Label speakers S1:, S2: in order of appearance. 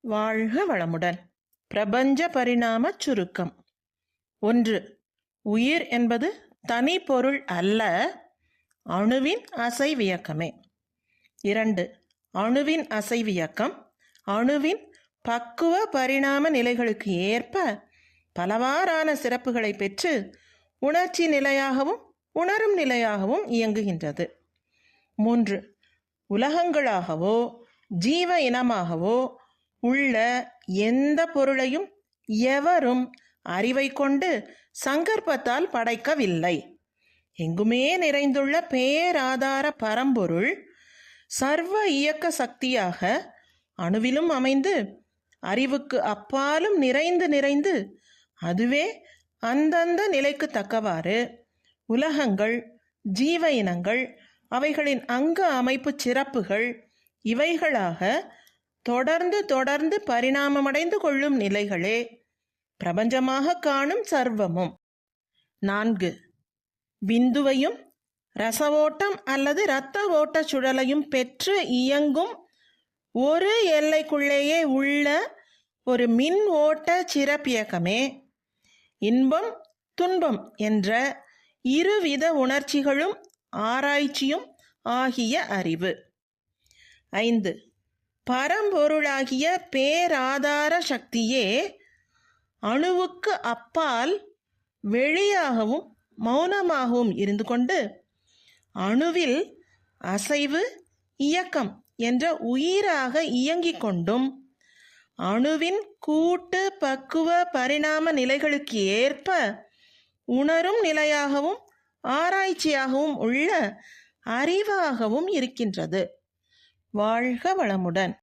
S1: வாழ்க வளமுடன். பிரபஞ்ச பரிணாமச் சுருக்கம். 1. உயிர் என்பது தனி பொருள் அல்ல, அணுவின் அசைவியக்கமே. 2. அணுவின் அசைவியக்கம் அணுவின் பக்குவ பரிணாம நிலைகளுக்கு ஏற்ப பலவாறான சிறப்புகளை பெற்று உணர்ச்சி நிலையாகவும் உணரும் நிலையாகவும் இயங்குகின்றது. 3. உலகங்களாகவோ ஜீவ இனமாகவோ உள்ள எந்த பொருளையும் எவரும் அறிவை கொண்டு சங்கற்பத்தால் படைக்கவில்லை. எங்குமே நிறைந்துள்ள பேராதார பரம்பொருள் சர்வ இயக்க சக்தியாக அணுவிலும் அமைந்து அறிவுக்கு அப்பாலும் நிறைந்து நிறைந்து அதுவே அந்தந்த நிலைக்கு தக்கவாறு உலகங்கள், ஜீவ இனங்கள், அவைகளின் அங்க அமைப்பு சிறப்புகள் இவைகளாக தொடர்ந்து தொடர்ந்து பரிணாமமடைந்து கொள்ளும் நிலைகளே பிரபஞ்சமாக காணும் சர்வமும். 4. பிந்துவையும் ரசவோட்டம் அல்லது இரத்த ஓட்ட சுழலையும் பெற்று இயங்கும் ஒரு எல்லைக்குள்ளேயே உள்ள ஒரு மின் ஓட்ட சிறப்பியக்கமே இன்பம் துன்பம் என்ற இருவித உணர்ச்சிகளும் ஆராய்ச்சியும் ஆகிய அறிவு. 5. பரம்பொருளாகிய பேராதார சக்தியே அணுவுக்கு அப்பால் வெளியாகவும் மௌனமாகவும் இருந்து கொண்டு அணுவில் அசைவு இயக்கம் என்ற உயிராக இயங்கிக் கொண்டும் அணுவின் கூட்டு பக்குவ பரிணாம நிலைகளுக்கு ஏற்ப உணரும் நிலையாகவும் ஆராய்ச்சியாகவும் உள்ள அறிவாகவும் இருக்கின்றது. வாழ்க வளமுடன்.